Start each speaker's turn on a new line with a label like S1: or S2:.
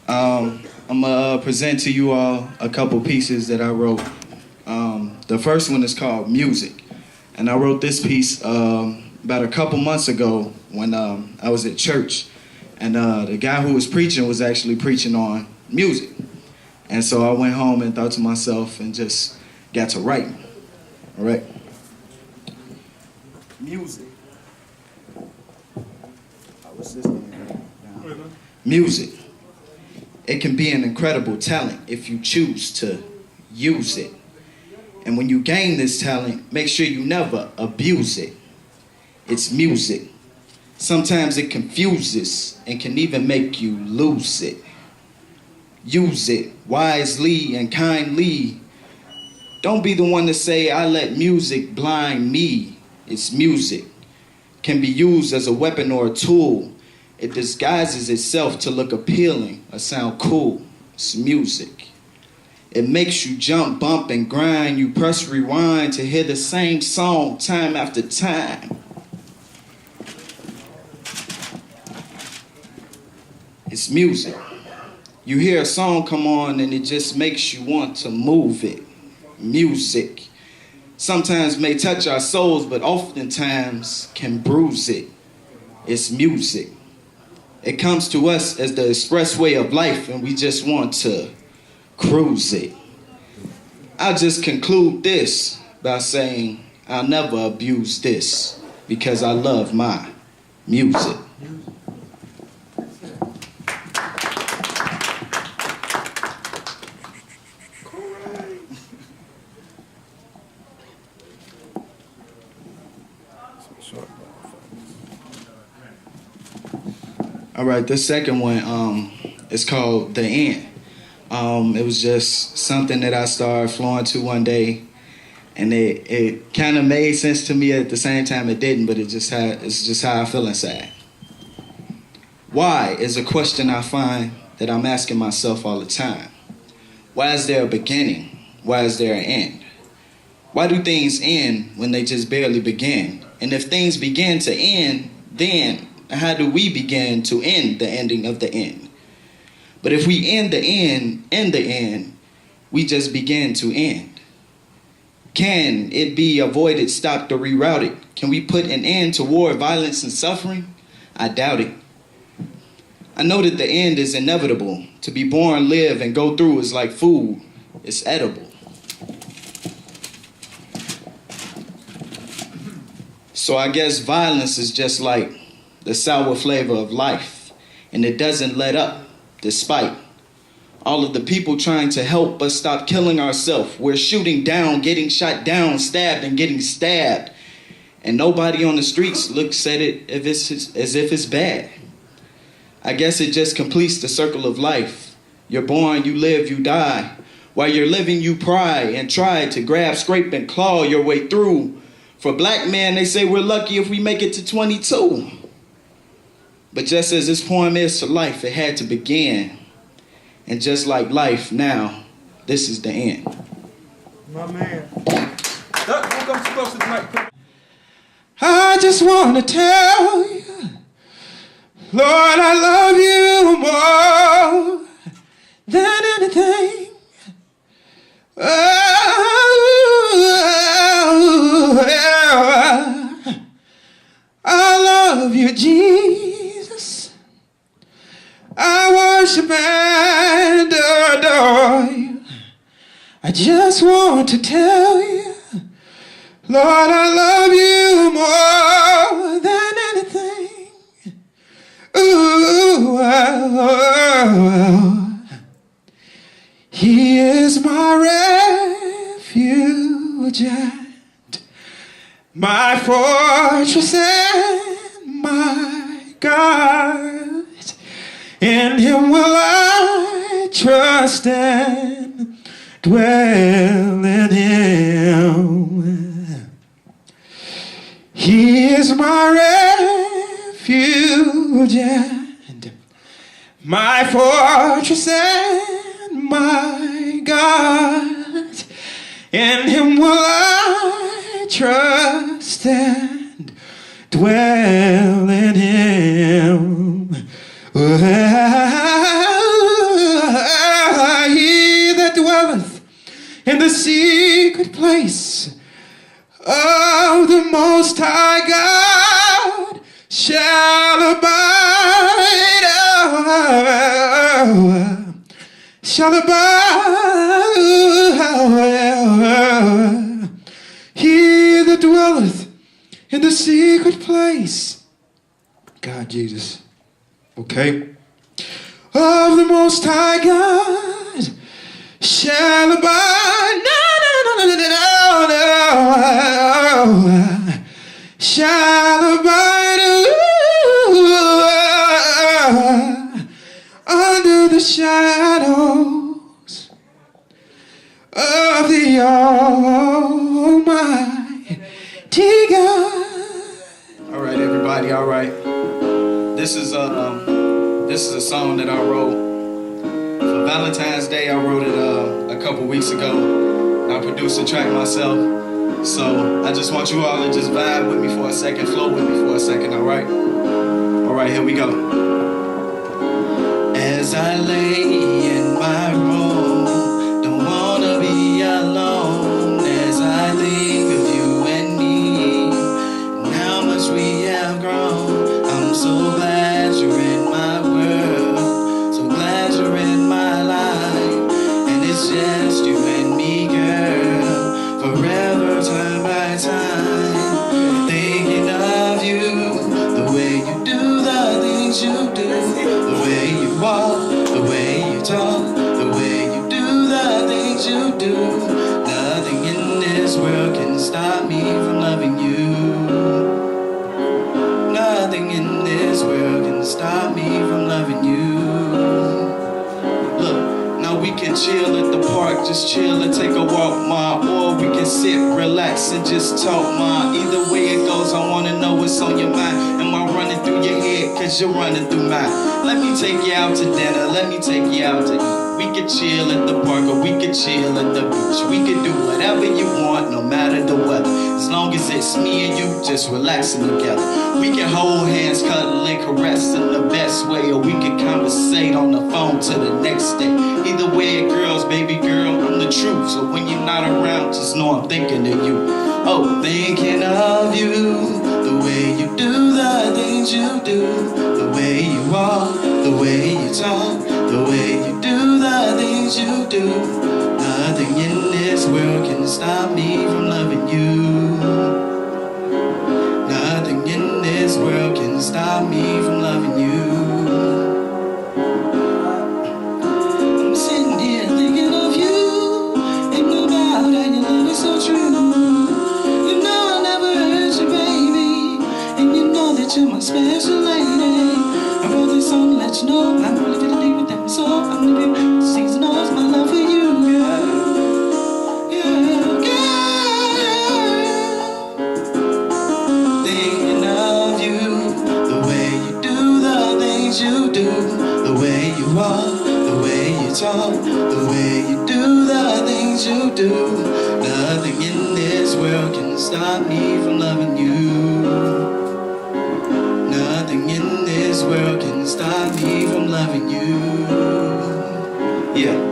S1: I'm gonna present to you all a couple pieces that I wrote. The first one is called Music, and I wrote this piece about a couple months ago when I was at church, and the guy who was preaching was actually preaching on music, and so I went home and thought to myself and just got to writing. All right, music. What's this thing? Music. It can be an incredible talent if you choose to use it. And when you gain this talent, make sure you never abuse it. It's music. Sometimes it confuses and can even make you lose it. Use it wisely and kindly. Don't be the one to say, I let music blind me. It's music. Can be used as a weapon or a tool. It disguises itself to look appealing or sound cool. It's music. It makes you jump, bump, and grind. You press rewind to hear the same song time after time. It's music. You hear a song come on and it just makes you want to move it. Music. Sometimes may touch our souls, but oftentimes can bruise it. It's music. It comes to us as the expressway of life, and we just want to cruise it. I'll just conclude this by saying I'll never abuse this because I love my music. All right, the second one is called The End. It was just something that I started flowing to one day, and it kind of made sense to me at the same time it didn't, but it's just how I feel inside. Why is a question I find that I'm asking myself all the time. Why is there a beginning? Why is there an end? Why do things end when they just barely begin? And if things begin to end, then how do we begin to end the ending of the end? But if we end the end in the end, we just begin to end. Can it be avoided, stopped, or rerouted? Can we put an end to war, violence, and suffering? I doubt it. I know that the end is inevitable. To be born, live, and go through is like food. It's edible. So I guess violence is just like the sour flavor of life, and it doesn't let up despite all of the people trying to help us stop killing ourselves. We're shooting down, getting shot down, stabbed, and getting stabbed, and nobody on the streets looks at it as if it's bad. I guess it just completes the circle of life. You're born, you live, you die. While you're living, you pry and try to grab, scrape, and claw your way through. For black men, they say we're lucky if we make it to 22. But just as this poem is to life, it had to begin. And just like life, now, this is the end.
S2: My man. We'll come too close to the mic.
S3: I just want to tell you, Lord, I love you more than anything. Oh, yeah. I love you, Jesus. I worship and adore you. I just want to tell you, Lord, I love you more than anything. Ooh, He is my refuge and my fortress and my God. In Him will I trust and dwell in Him. He is my refuge and my fortress and my God. In Him will I trust and dwell in Him. in the secret place of the Most High God shall abide, shall abide. He that dwelleth in the secret place, God, Jesus, okay, of the Most High God shall abide. No, shall abide under the shadows of the Almighty God.
S1: All right, everybody. All right. This is a song that I wrote for Valentine's Day. I wrote it a couple weeks ago. I produced the track myself. So I just want you all to just vibe with me for a second, flow with me for a second. All right. All right. Here we go. As I lay in my room, don't wanna be alone. As I think of you and me, and how much we have grown, I'm so glad you're in my world, so glad you're in my life, and it's just you and me, girl, forever, time by time, thinking of you, the way you do the things you do, the way you walk, the way you talk, the way you do the things you do. Nothing in this world can stop me from loving you. Nothing in this world can stop me from loving you. Look, now we can chill at the park, just chill and take a walk, ma. Or we can sit, relax, and just talk, ma. Either way it goes, I wanna know what's on your mind. Am I running through your head? Cause you're running through mine. Let me take you out to dinner, let me take you out to eat. We could chill at the park or we could chill at the beach. We could do whatever you want, no matter the weather. As long as it's me and you just relaxing together. We can hold hands, cuddle and caress in the best way. Or we can conversate on the phone till the next day. Either way it girls, baby girl, I'm the truth. So when you're not around, just know I'm thinking of you. Oh, thinking of you, the way you do the things you do, the way you walk, the way you talk, the way you do the things you do. Nothing in this world can stop me from loving you. Nothing in this world can stop me from loving you. I'm sitting here thinking of you, thinking about how your love is so true. You know I never hurt you, baby, and you know that you're my special lady. I wrote this song to let you know I'm really feeling with them, so I'm gonna be season knows my love for you, girl. Thinking of you, the way you do the things you do, the way you walk, the way you talk, the way you do the things you do. Nothing in this world can stop me from loving you. Nothing in this world can stop me from loving you. Yeah.